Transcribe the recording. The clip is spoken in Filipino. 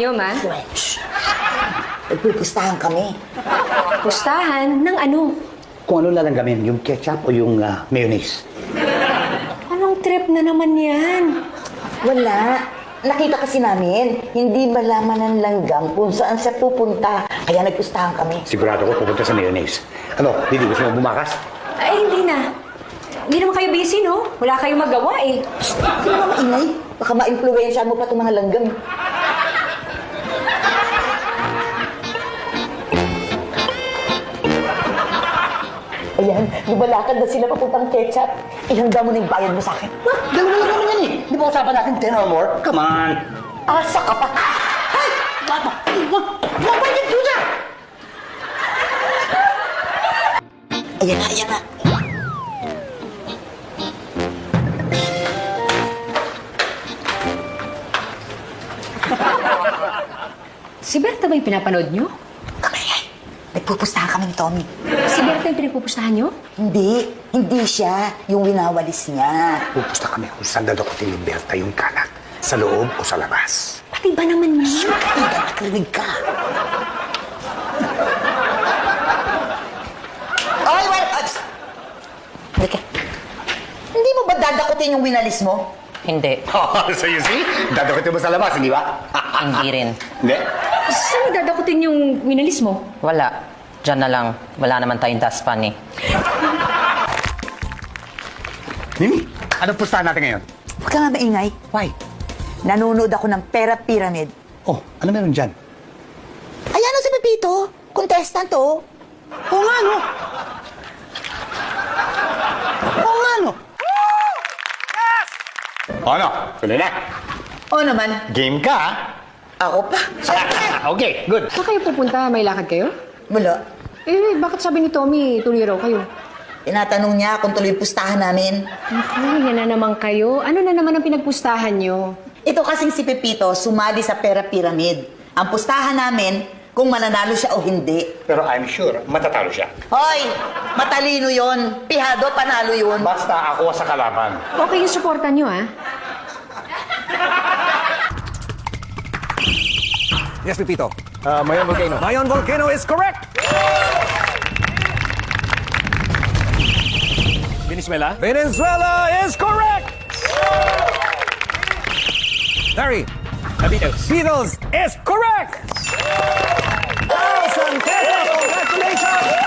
niyo, ma? Shh! Nagpupustahan kami. Pustahan ng ano? Kung ano lalanggamin, yung ketchup o yung mayonnaise. Anong trip na naman yan? Wala. Nakita kasi namin, hindi malaman ng langgam kung saan siya pupunta. Kaya nagpustahan kami. Sigurado ko pupunta sa mayonnaise. Ano, hindi gusto mo bumakas? Ay, hindi na. Hindi naman kayo busy, no? Wala kayong magawa, eh. Hindi naman maingay. Baka ma-influensya mo pa itong mga langgam. Ayan, lumalakad na sila papuntang ketchup. Ihanda mo na yung bayad mo sa akin. What? Dalawa lang naman yan eh. Di ba usapan natin 10 or more? Come on. Asa ka pa? Ay! Why did you do that? Ayan na, ayan na. Si Berta ba yung pinapanood niyo? Kami, nagpupustahan kami ni Tommy. Si Berta yung pinagpupustahan niyo? Hindi siya. Yung winawalis niya. Pupusta kami kung saan dadakutin ni Berta yung kalat. Sa loob o sa labas. Pati ba naman niya? Hindi nakarinig ka. Ay, well, halika. Hindi mo ba dadakutin yung winalis mo? Hindi. So you see? Dadakutin mo sa labas, hindi ba? Hindi rin. Hindi? Saan mo dadakutin yung winalis mo? Wala. Diyan na lang. Wala naman tayong dustpan eh. Mimi, anong pustahan natin ngayon? Huwag ka nga maingay. Why? Nanonood ako ng Pera Pyramid. Oh, ano meron dyan? Ayan o si Pepito. Contestant oh. Oo nga, no? Oo nga, no? Ano? Tuloy na. Oo naman. Game ka, ha? Ako pa. Okay, good. Saan kayo pupunta? May lakad kayo? Wala. Eh, bakit sabi ni Tommy, tuloy raw kayo? Tinatanong niya kung tuloy pustahan namin. Naku, yan na naman kayo. Ano na naman ang pinagpustahan niyo? Ito kasing si Pepito sumali sa Pera Pyramid. Ang pustahan namin kung mananalo siya o hindi. Pero I'm sure, matatalo siya. Hoy! Matalino yon. Pihado, panalo yun. Basta ako sa kalaban. Okay yung suporta niyo, ah. Yes, Pepito. Mayon Volcano. Mayon Volcano is correct! Venezuela? Venezuela is correct! Larry, The Beatles. Beatles is correct! 1,000 pesos! Congratulations!